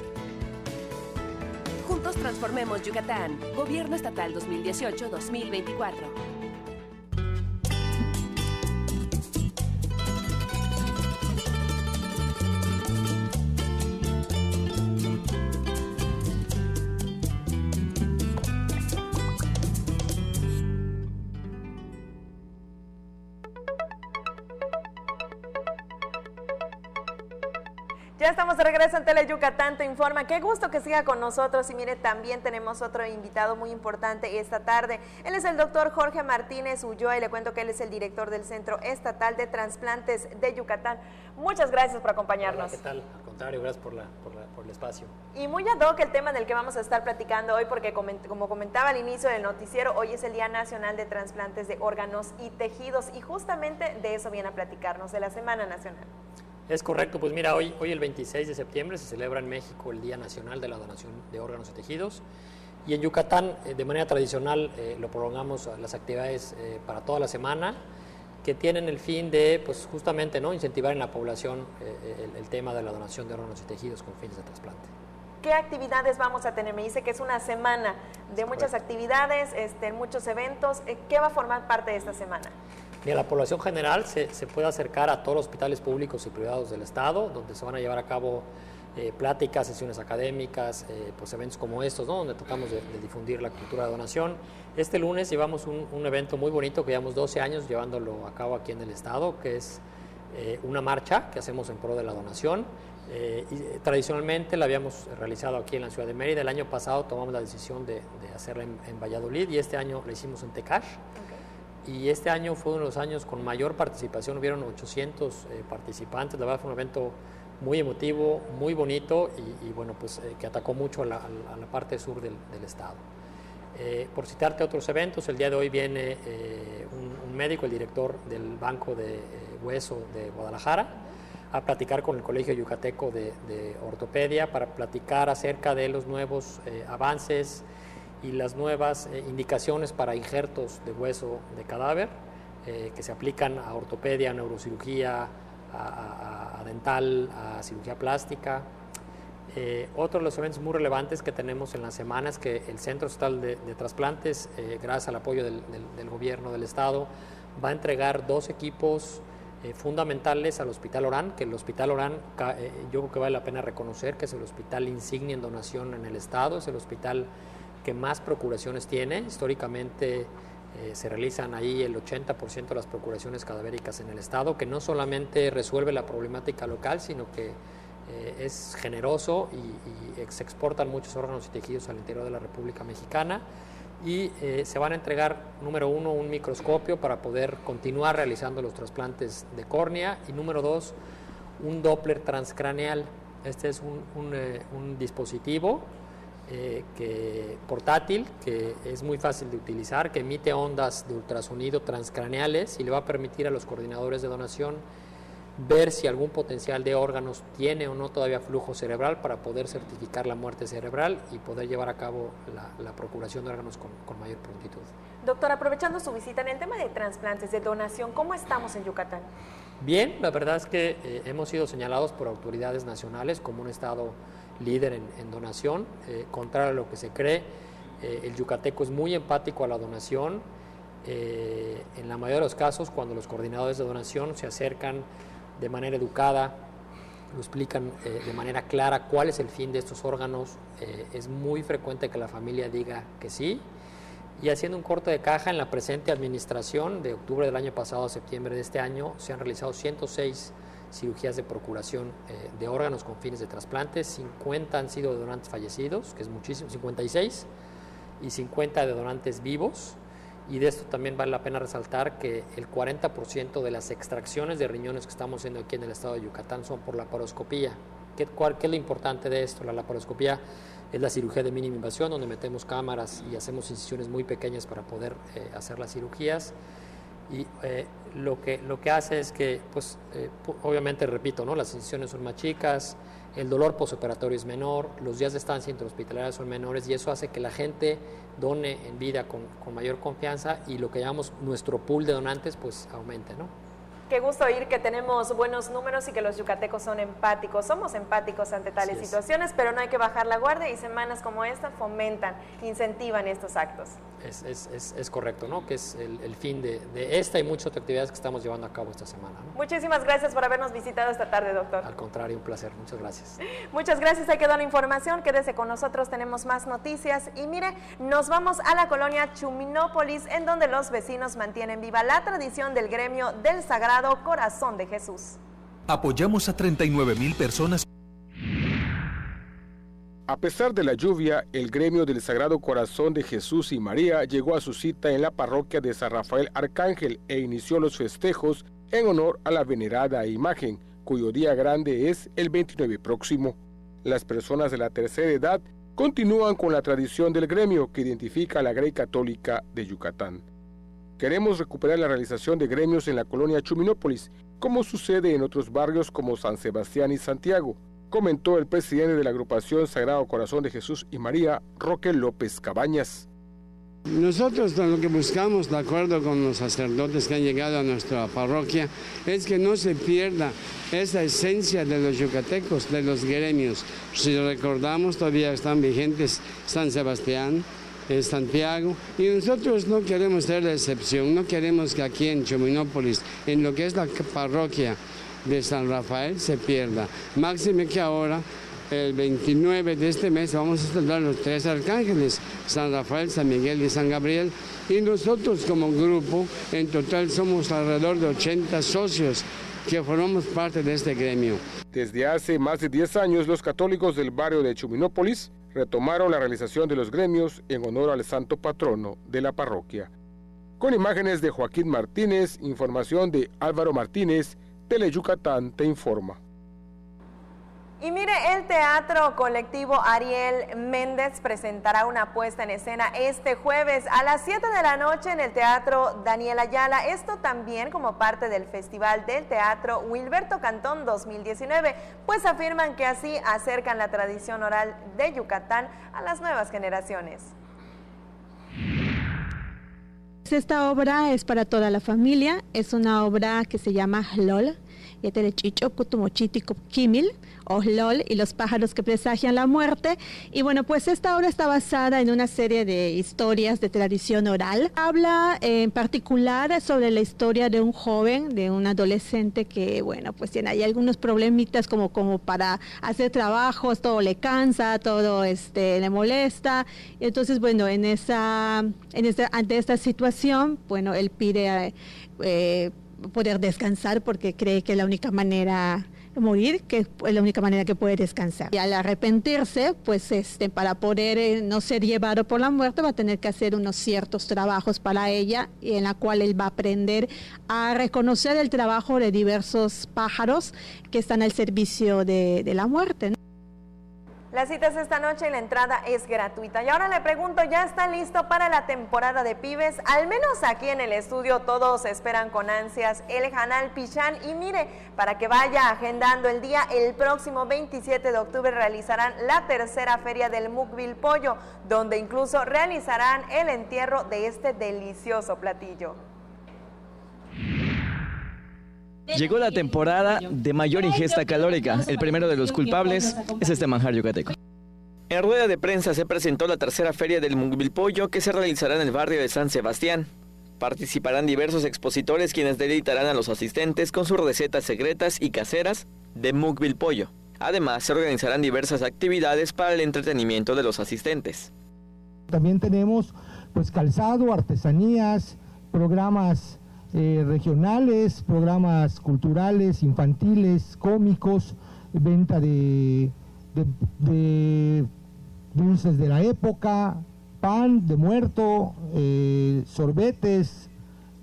Speaker 9: Juntos transformemos Yucatán. Gobierno Estatal 2018-2024.
Speaker 1: Ya estamos de regreso en Tele Yucatán Te Informa. Qué gusto que siga con nosotros. Y mire, también tenemos otro invitado muy importante esta tarde. Él es el doctor Jorge Martínez Ulloa y le cuento que él es el director del Centro Estatal de Transplantes de Yucatán. Muchas gracias por acompañarnos.
Speaker 21: Hola, ¿qué tal? Al contrario, gracias por el espacio.
Speaker 1: Y muy ad hoc el tema del que vamos a estar platicando hoy, porque como comentaba al inicio del noticiero, hoy es el Día Nacional de Transplantes de Órganos y Tejidos y justamente de eso viene a platicarnos, de la Semana Nacional.
Speaker 21: Es correcto, pues mira, hoy el 26 de septiembre se celebra en México el Día Nacional de la Donación de Órganos y Tejidos, y en Yucatán de manera tradicional lo prolongamos a las actividades para toda la semana, que tienen el fin de, pues justamente, ¿no?, incentivar en la población el tema de la donación de órganos y tejidos con fines de trasplante.
Speaker 1: ¿Qué actividades vamos a tener? Me dice que es una semana de muchas actividades, muchos eventos. ¿Qué va a formar parte de esta semana?
Speaker 21: Mira, la población general se puede acercar a todos los hospitales públicos y privados del Estado, donde se van a llevar a cabo pláticas, sesiones académicas, pues eventos como estos, ¿no?, donde tratamos de difundir la cultura de donación. Este lunes llevamos un evento muy bonito que llevamos 12 años llevándolo a cabo aquí en el Estado, que es una marcha que hacemos en pro de la donación. Y tradicionalmente la habíamos realizado aquí en la ciudad de Mérida. El año pasado tomamos la decisión de hacerla en Valladolid y este año la hicimos en Tecash. Y este año fue uno de los años con mayor participación, hubieron 800 participantes. La verdad fue un evento muy emotivo, muy bonito y bueno, pues que atacó mucho a la parte sur del estado. Por citarte otros eventos, el día de hoy viene un médico, el director del Banco de Hueso de Guadalajara, a platicar con el Colegio Yucateco de Ortopedia para platicar acerca de los nuevos avances y las nuevas indicaciones para injertos de hueso de cadáver que se aplican a ortopedia, a neurocirugía, a dental, a cirugía plástica. Otro de los eventos muy relevantes que tenemos en la semana es que el Centro Estatal de Trasplantes, gracias al apoyo del gobierno del estado, va a entregar 2 equipos fundamentales al Hospital Orán, que el Hospital Orán yo creo que vale la pena reconocer que es el hospital insignia en donación en el estado, es el hospital que más procuraciones tiene. Históricamente se realizan ahí el 80% de las procuraciones cadavéricas en el estado, que no solamente resuelve la problemática local, sino que es generoso y se exportan muchos órganos y tejidos al interior de la República Mexicana. Y se van a entregar, número 1, un microscopio para poder continuar realizando los trasplantes de córnea, y número 2, un Doppler transcraneal. Este es un dispositivo portátil, que es muy fácil de utilizar, que emite ondas de ultrasonido transcraneales y le va a permitir a los coordinadores de donación ver si algún potencial de órganos tiene o no todavía flujo cerebral para poder certificar la muerte cerebral y poder llevar a cabo la procuración de órganos con mayor prontitud.
Speaker 1: Doctor, aprovechando su visita, en el tema de trasplantes, de donación, ¿cómo estamos en Yucatán?
Speaker 21: Bien, la verdad es que hemos sido señalados por autoridades nacionales como un estado líder en donación, contrario a lo que se cree. El yucateco es muy empático a la donación. En la mayoría de los casos, cuando los coordinadores de donación se acercan de manera educada, lo explican de manera clara cuál es el fin de estos órganos, es muy frecuente que la familia diga que sí. Y haciendo un corte de caja, en la presente administración, de octubre del año pasado a septiembre de este año, se han realizado 106 cirugías de procuración de órganos con fines de trasplantes. 50 han sido de donantes fallecidos, que es muchísimo, 56, y 50 de donantes vivos. Y de esto también vale la pena resaltar que el 40% de las extracciones de riñones que estamos haciendo aquí en el estado de Yucatán son por laparoscopía. ¿Qué es lo importante de esto? La laparoscopía es la cirugía de mínima invasión, donde metemos cámaras y hacemos incisiones muy pequeñas para poder hacer las cirugías. Y lo que hace es que, pues, obviamente, repito, ¿no? Las incisiones son más chicas, el dolor postoperatorio es menor, los días de estancia intrahospitalaria son menores, y eso hace que la gente done en vida con mayor confianza, y lo que llamamos nuestro pool de donantes pues aumente, ¿no?
Speaker 1: Qué gusto oír que tenemos buenos números y que los yucatecos son empáticos. Somos empáticos ante tales situaciones, pero no hay que bajar la guardia, y semanas como esta fomentan, incentivan estos actos.
Speaker 21: Es correcto, ¿no? Que es el fin de esta y muchas actividades que estamos llevando a cabo esta semana, ¿no?
Speaker 1: Muchísimas gracias por habernos visitado esta tarde, doctor.
Speaker 21: Al contrario, un placer. Muchas gracias.
Speaker 1: Muchas gracias. Ahí quedó la información. Quédese con nosotros, tenemos más noticias. Y mire, nos vamos a la colonia Chuminópolis, en donde los vecinos mantienen viva la tradición del gremio del Sagrado Corazón de Jesús.
Speaker 10: Apoyamos a 39,000 personas.
Speaker 18: A pesar de la lluvia, el gremio del Sagrado Corazón de Jesús y María llegó a su cita en la parroquia de San Rafael Arcángel e inició los festejos en honor a la venerada imagen, cuyo día grande es el 29 próximo. Las personas de la tercera edad continúan con la tradición del gremio que identifica a la Grey Católica de Yucatán. Queremos recuperar la realización de gremios en la colonia Chuminópolis, como sucede en otros barrios como San Sebastián y Santiago, comentó el presidente de la agrupación Sagrado Corazón de Jesús y María, Roque López Cabañas.
Speaker 3: Nosotros lo que buscamos, de acuerdo con los sacerdotes que han llegado a nuestra parroquia, es que no se pierda esa esencia de los yucatecos, de los gremios. Si recordamos, todavía están vigentes San Sebastián, Santiago, y nosotros no queremos ser la excepción, no queremos que aquí en Chuminópolis, en lo que es la parroquia de San Rafael, se pierda. Máxime que ahora, el 29 de este mes, vamos a celebrar los 3 arcángeles, San Rafael, San Miguel y San Gabriel, y nosotros como grupo, en total somos alrededor de 80 socios que formamos parte de este gremio.
Speaker 18: Desde hace más de 10 años, los católicos del barrio de Chuminópolis retomaron la realización de los gremios en honor al santo patrono de la parroquia. Con imágenes de Joaquín Martínez, información de Álvaro Martínez, Teleyucatán te informa.
Speaker 1: Y mire, el Teatro Colectivo Ariel Méndez presentará una puesta en escena este jueves a las 7 de la noche en el Teatro Daniel Ayala. Esto también como parte del Festival del Teatro Wilberto Cantón 2019, pues afirman que así acercan la tradición oral de Yucatán a las nuevas generaciones.
Speaker 22: Esta obra es para toda la familia, es una obra que se llama Hlol, Yeterechicho Kutumochitico Kimil, o Hlol y los pájaros que presagian la muerte. Y bueno, pues esta obra está basada en una serie de historias de tradición oral. Habla en particular sobre la historia de un joven, de un adolescente que, bueno, pues tiene ahí algunos problemitas como para hacer trabajos, todo le cansa, todo le molesta. Entonces, bueno, ante esta situación, bueno, él pide poder descansar porque cree que es la única manera de morir, que es la única manera que puede descansar. Y al arrepentirse, pues para poder no ser llevado por la muerte, va a tener que hacer unos ciertos trabajos para ella, y en la cual él va a aprender a reconocer el trabajo de diversos pájaros que están al servicio de la muerte, ¿no?
Speaker 1: La cita es esta noche y la entrada es gratuita. Y ahora le pregunto, ¿ya está listo para la temporada de Pibes? Al menos aquí en el estudio todos esperan con ansias el Hanal Pichán. Y mire, para que vaya agendando el día, el próximo 27 de octubre realizarán la tercera feria del Mukbil Pollo, donde incluso realizarán el entierro de este delicioso platillo.
Speaker 5: Llegó la temporada de mayor ingesta calórica. El primero de los culpables es este manjar yucateco. En rueda de prensa se presentó la tercera feria del Mukbilpollo que se realizará en el barrio de San Sebastián. Participarán diversos expositores quienes deleitarán a los asistentes con sus recetas secretas y caseras de Mukbilpollo. Además, se organizarán diversas actividades para el entretenimiento de los asistentes.
Speaker 4: También tenemos pues calzado, artesanías, programas regionales, programas culturales, infantiles, cómicos, venta de dulces de la época, pan de muerto, sorbetes,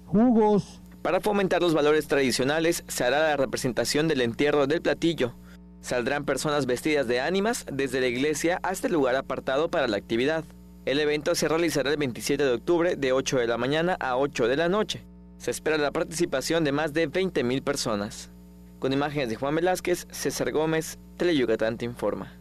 Speaker 4: jugos.
Speaker 5: Para fomentar los valores tradicionales, se hará la representación del entierro del platillo. Saldrán personas vestidas de ánimas desde la iglesia hasta el lugar apartado para la actividad. El evento se realizará el 27 de octubre de 8 de la mañana a 8 de la noche. Se espera la participación de más de 20,000 personas. Con imágenes de Juan Velázquez, César Gómez, Teleyucatán te informa.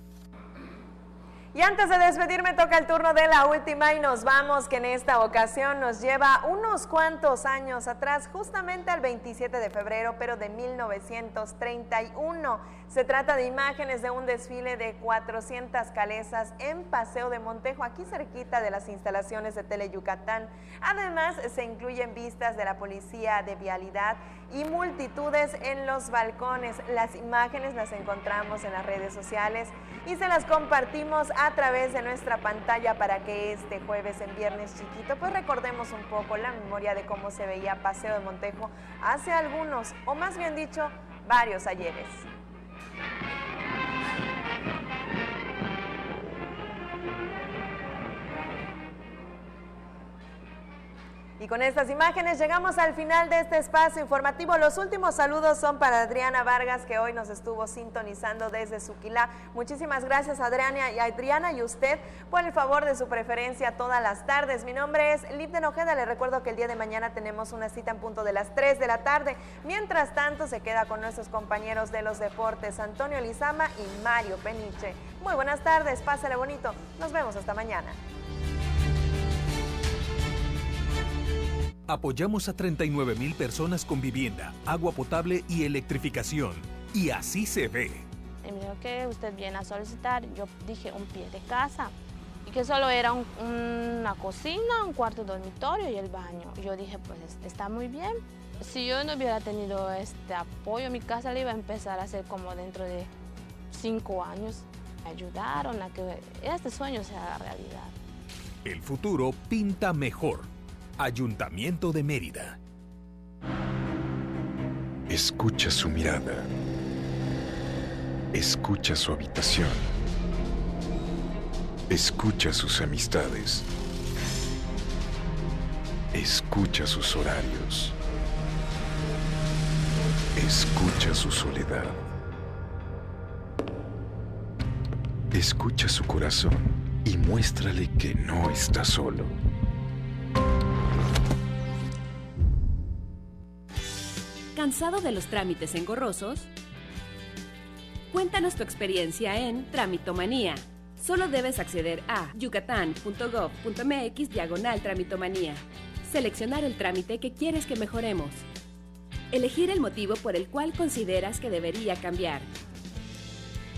Speaker 1: Y antes de despedirme toca el turno de la última y nos vamos, que en esta ocasión nos lleva unos cuantos años atrás, justamente al 27 de febrero, pero de 1931. Se trata de imágenes de un desfile de 400 calesas en Paseo de Montejo, aquí cerquita de las instalaciones de Teleyucatán. Además, se incluyen vistas de la Policía de Vialidad y multitudes en los balcones. Las imágenes las encontramos en las redes sociales y se las compartimos a través de nuestra pantalla para que este jueves en Viernes Chiquito pues recordemos un poco la memoria de cómo se veía Paseo de Montejo hace algunos, o más bien dicho, varios ayeres. Y con estas imágenes llegamos al final de este espacio informativo. Los últimos saludos son para Adriana Vargas, que hoy nos estuvo sintonizando desde Suquilá. Muchísimas gracias, Adriana, y usted por el favor de su preferencia todas las tardes. Mi nombre es Lipden Ojeda. Le recuerdo que el día de mañana tenemos una cita en punto de las 3 de la tarde. Mientras tanto, se queda con nuestros compañeros de los deportes, Antonio Lizama y Mario Peniche. Muy buenas tardes, pásale bonito. Nos vemos hasta mañana.
Speaker 10: Apoyamos a 39,000 personas con vivienda, agua potable y electrificación. Y así se ve.
Speaker 6: Y me dijo que usted viene a solicitar. Yo dije un pie de casa. Y que solo era una cocina, un cuarto dormitorio y el baño. Y yo dije, pues está muy bien. Si yo no hubiera tenido este apoyo, mi casa le iba a empezar a hacer como dentro de 5 años. Me ayudaron a que este sueño se haga realidad.
Speaker 10: El futuro pinta mejor. Ayuntamiento de Mérida.
Speaker 23: Escucha su mirada. Escucha su habitación. Escucha sus amistades. Escucha sus horarios. Escucha su soledad. Escucha su corazón y muéstrale que no está solo.
Speaker 9: ¿Cansado de los trámites engorrosos? Cuéntanos tu experiencia en Tramitomanía. Solo debes acceder a yucatán.gov.mx/tramitomanía. Seleccionar el trámite que quieres que mejoremos. Elegir el motivo por el cual consideras que debería cambiar.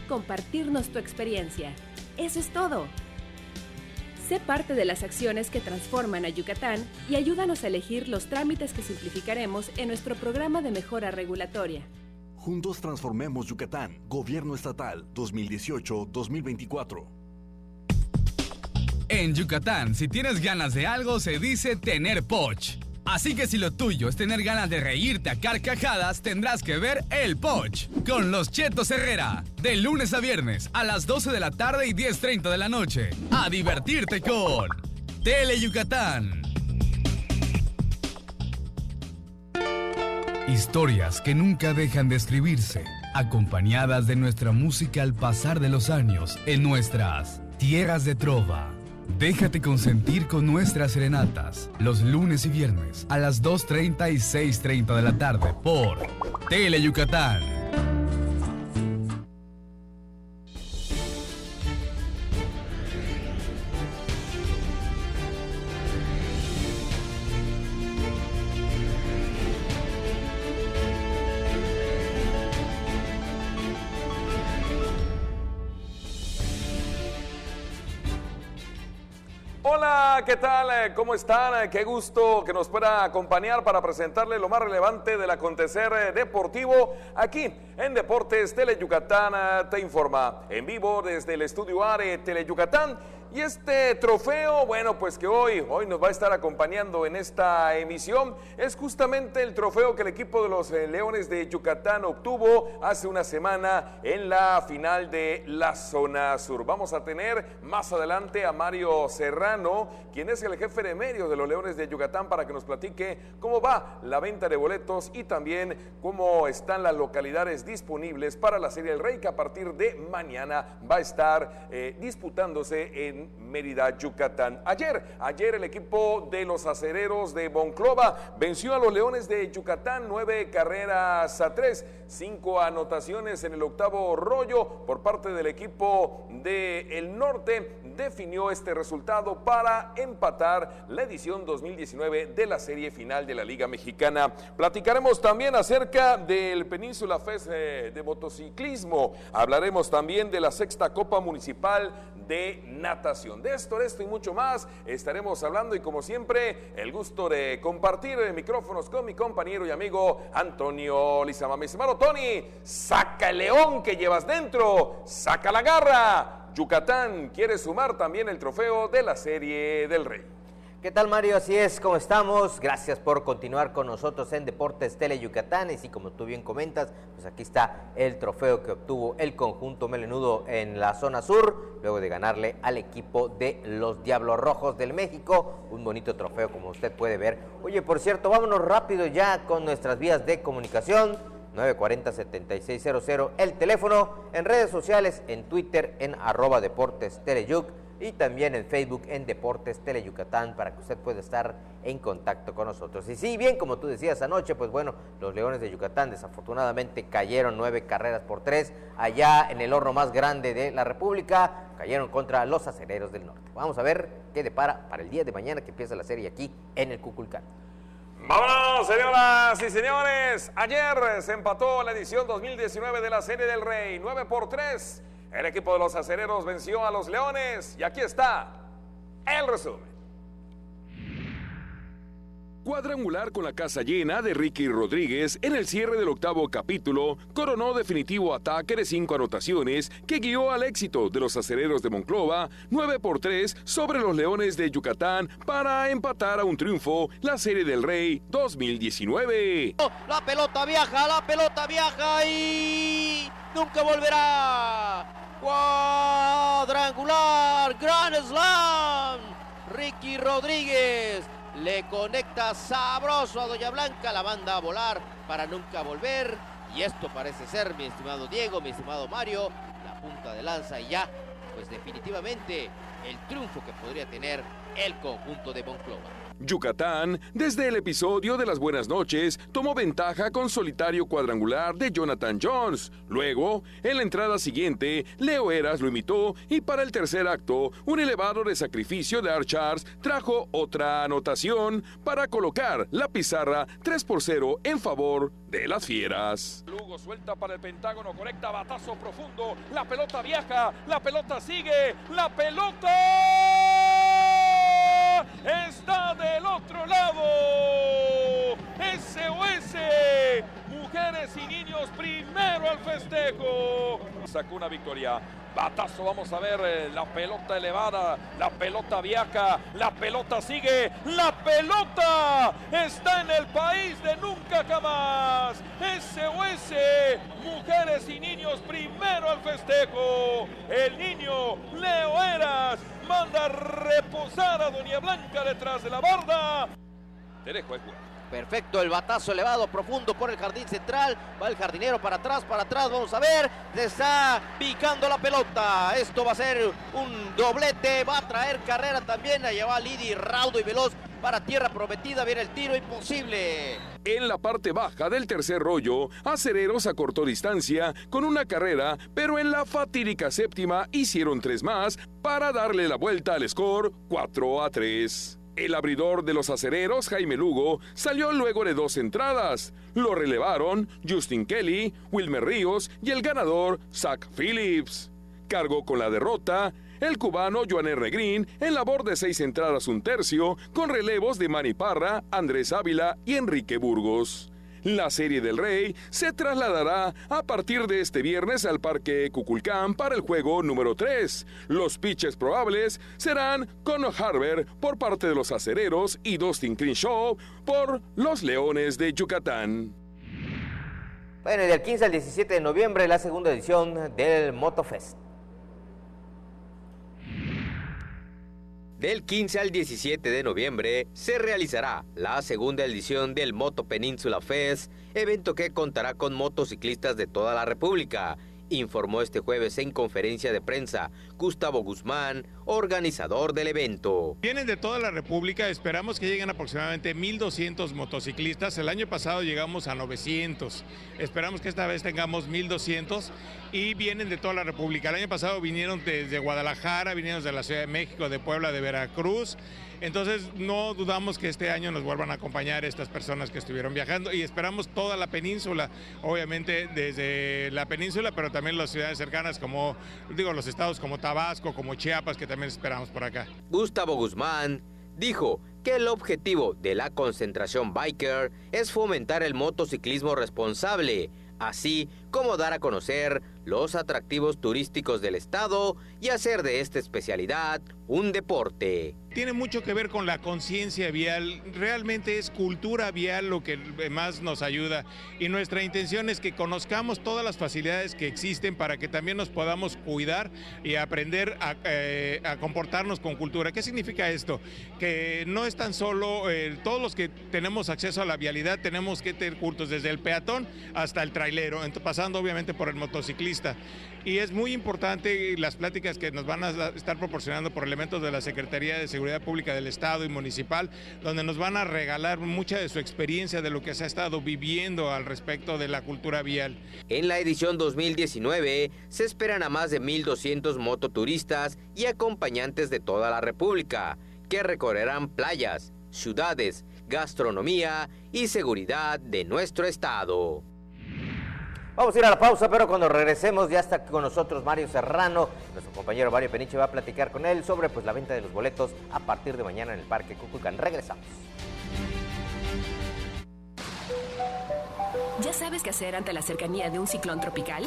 Speaker 9: Compartirnos tu experiencia. Eso es todo. Sé parte de las acciones que transforman a Yucatán y ayúdanos a elegir los trámites que simplificaremos en nuestro programa de mejora regulatoria.
Speaker 24: Juntos transformemos Yucatán. Gobierno Estatal 2018-2024.
Speaker 25: En Yucatán, si tienes ganas de algo, se dice tener poch. Así que si lo tuyo es tener ganas de reírte a carcajadas, tendrás que ver El Poch con los Chetos Herrera. De lunes a viernes a las 12 de la tarde y 10:30 de la noche. A divertirte con Teleyucatán. Historias que nunca dejan de escribirse, acompañadas de nuestra música al pasar de los años en nuestras tierras de trova. Déjate consentir con nuestras serenatas, los lunes y viernes a las 2:30 y 6:30 de la tarde por Teleyucatán.
Speaker 8: Hola, ¿qué tal? ¿Cómo están? Qué gusto que nos pueda acompañar para presentarle lo más relevante del acontecer deportivo aquí en Deportes Tele Yucatán. Te informa en vivo desde el estudio A de Tele Yucatán. Y este trofeo, bueno, pues que hoy nos va a estar acompañando en esta emisión, es justamente el trofeo que el equipo de los Leones de Yucatán obtuvo hace una semana en la final de la Zona Sur. Vamos a tener más adelante a Mario Serrano, quien es el jefe de medios de los Leones de Yucatán, para que nos platique cómo va la venta de boletos y también cómo están las localidades disponibles para la Serie del Rey, que a partir de mañana va a estar disputándose en Mérida, Yucatán. Ayer el equipo de los acereros de Monclova venció a los Leones de Yucatán 9-3, 5 anotaciones en el octavo rollo por parte del equipo del norte. Definió este resultado para empatar la edición 2019 de la serie final de la Liga Mexicana. Platicaremos también acerca del Península Fest de motociclismo. Hablaremos también de la sexta Copa Municipal de Natación. De esto y mucho más estaremos hablando, y como siempre, el gusto de compartir micrófonos con mi compañero y amigo Antonio Lizama. Mi estimado Tony, saca el león que llevas dentro, saca la garra. Yucatán quiere sumar también el trofeo de la Serie del Rey.
Speaker 11: ¿Qué tal, Mario? Así es, ¿cómo estamos? Gracias por continuar con nosotros en Deportes Tele Yucatán. Y sí, como tú bien comentas, pues aquí está el trofeo que obtuvo el conjunto melenudo en la Zona Sur, luego de ganarle al equipo de los Diablos Rojos del México. Un bonito trofeo, como usted puede ver. Oye, por cierto, vámonos rápido ya con nuestras vías de comunicación. 940-7600, el teléfono, en redes sociales, en Twitter, en @DeportesTeleYuc, y también en Facebook en Deportes Tele Yucatán, para que usted pueda estar en contacto con nosotros. Y sí, bien, como tú decías anoche, pues bueno, los Leones de Yucatán desafortunadamente cayeron 9-3 allá en el horno más grande de la República, cayeron contra los Acereros del Norte. Vamos a ver qué depara para el día de mañana, que empieza la serie aquí en el Cuculcán.
Speaker 8: ¡Vámonos, señoras y señores! Ayer se empató la edición 2019 de la Serie del Rey, 9-3. El equipo de los acereros venció a los Leones, y aquí está el resumen.
Speaker 12: Cuadrangular con la casa llena de Ricky Rodríguez en el cierre del octavo capítulo coronó definitivo ataque de 5 anotaciones que guió al éxito de los acereros de Monclova 9-3 sobre los Leones de Yucatán para empatar a un triunfo la Serie del Rey 2019.
Speaker 13: La pelota viaja y nunca volverá. Cuadrangular, Grand Slam. Ricky Rodríguez le conecta sabroso a Doña Blanca, la manda a volar para nunca volver. Y esto parece ser, mi estimado Diego, mi estimado Mario, la punta de lanza, y ya, pues definitivamente, el triunfo que podría tener el conjunto de Monclova.
Speaker 12: Yucatán, desde el episodio de las buenas noches, tomó ventaja con solitario cuadrangular de Jonathan Jones. Luego, en la entrada siguiente, Leo Eras lo imitó, y para el tercer acto, un elevado de sacrificio de Archars trajo otra anotación para colocar la pizarra 3-0 en favor de las Fieras.
Speaker 8: Lugo suelta para el Pentágono, conecta, batazo profundo, la pelota viaja, la pelota sigue, la pelota está del otro lado. SOS, mujeres y niños primero al festejo. Sacó una victoria. Batazo, vamos a ver, la pelota elevada, la pelota viaja, la pelota sigue, la pelota está en el país de nunca jamás. SOS, mujeres y niños primero al festejo. El niño Leo Eras manda a reposar a Doña Blanca detrás de la barda. Te dejo el juego.
Speaker 13: Perfecto, el batazo elevado profundo por el jardín central. Va el jardinero para atrás, vamos a ver. Se está picando la pelota. Esto va a ser un doblete, va a traer carrera también. Allá va Lidi, raudo y veloz para tierra prometida. Viene el tiro imposible.
Speaker 12: En la parte baja del tercer rollo, Acereros acortó distancia con una carrera, pero en la fatídica séptima hicieron 3 más para darle la vuelta al score 4-3. El abridor de los acereros, Jaime Lugo, salió luego de 2 entradas. Lo relevaron Justin Kelly, Wilmer Ríos y el ganador, Zach Phillips. Cargó con la derrota el cubano Joan R. Green en labor de 6 entradas 1/3, con relevos de Manny Parra, Andrés Ávila y Enrique Burgos. La Serie del Rey se trasladará a partir de este viernes al Parque Cuculcán para el juego número 3. Los pitches probables serán Connor Harber por parte de los Acereros y Dustin Crenshaw por los Leones de Yucatán.
Speaker 11: Bueno, y del 15 al 17 de noviembre la segunda edición del MotoFest. Del 15 al 17 de noviembre se realizará la segunda edición del Moto Peninsula Fest, evento que contará con motociclistas de toda la República, informó este jueves en conferencia de prensa Gustavo Guzmán, organizador del evento.
Speaker 7: Vienen de toda la República, esperamos que lleguen aproximadamente 1,200 motociclistas. El año pasado llegamos a 900, esperamos que esta vez tengamos 1,200 y vienen de toda la República. El año pasado vinieron desde Guadalajara, vinieron de la Ciudad de México, de Puebla, de Veracruz. Entonces no dudamos que este año nos vuelvan a acompañar estas personas que estuvieron viajando y esperamos toda la península, obviamente desde la península, pero también las ciudades cercanas como, los estados como Tabasco, como Chiapas, que también esperamos por acá.
Speaker 11: Gustavo Guzmán dijo que el objetivo de la concentración biker es fomentar el motociclismo responsable, así como dar a conocer los atractivos turísticos del estado y hacer de esta especialidad un deporte.
Speaker 7: Tiene mucho que ver con la conciencia vial, realmente es cultura vial lo que más nos ayuda y nuestra intención es que conozcamos todas las facilidades que existen para que también nos podamos cuidar y aprender a comportarnos con cultura. ¿Qué significa esto? Que no es tan solo todos los que tenemos acceso a la vialidad tenemos que tener cultos desde el peatón hasta el trailero, pasando obviamente por el motociclista. Y es muy importante las pláticas que nos van a estar proporcionando por elementos de la Secretaría de Seguridad Pública del Estado y Municipal, donde nos van a regalar mucha de su experiencia de lo que se ha estado viviendo al respecto de la cultura vial.
Speaker 11: En la edición 2019 se esperan a más de 1,200 mototuristas y acompañantes de toda la República, que recorrerán playas, ciudades, gastronomía y seguridad de nuestro estado. Vamos a ir a la pausa, pero cuando regresemos ya está con nosotros Mario Serrano, nuestro compañero Mario Peniche va a platicar con él sobre la venta de los boletos a partir de mañana en el Parque Cuculcán. Regresamos.
Speaker 9: ¿Ya sabes qué hacer ante la cercanía de un ciclón tropical?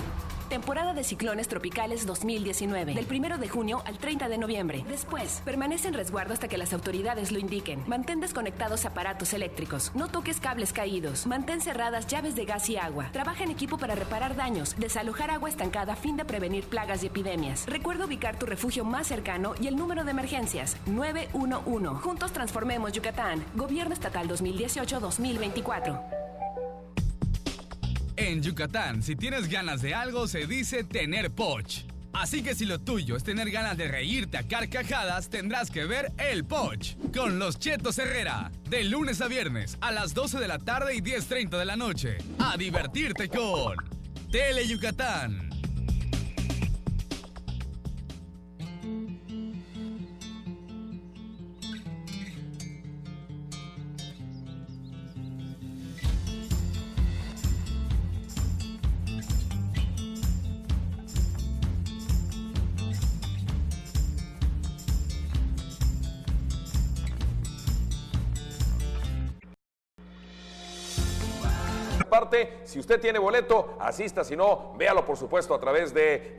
Speaker 9: Temporada de ciclones tropicales 2019, del 1 de junio al 30 de noviembre. Después, permanece en resguardo hasta que las autoridades lo indiquen. Mantén desconectados aparatos eléctricos. No toques cables caídos. Mantén cerradas llaves de gas y agua. Trabaja en equipo para reparar daños. Desalojar agua estancada a fin de prevenir plagas y epidemias. Recuerda ubicar tu refugio más cercano y el número de emergencias, 911. Juntos transformemos Yucatán. Gobierno Estatal 2018-2024.
Speaker 25: En Yucatán, si tienes ganas de algo, se dice tener Poch. Así que si lo tuyo es tener ganas de reírte a carcajadas, tendrás que ver El Poch con los Chetos Herrera. De lunes a viernes a las 12 de la tarde y 10:30 de la noche. A divertirte con Tele Yucatán.
Speaker 8: Si usted tiene boleto, asista, si no, véalo por supuesto a través de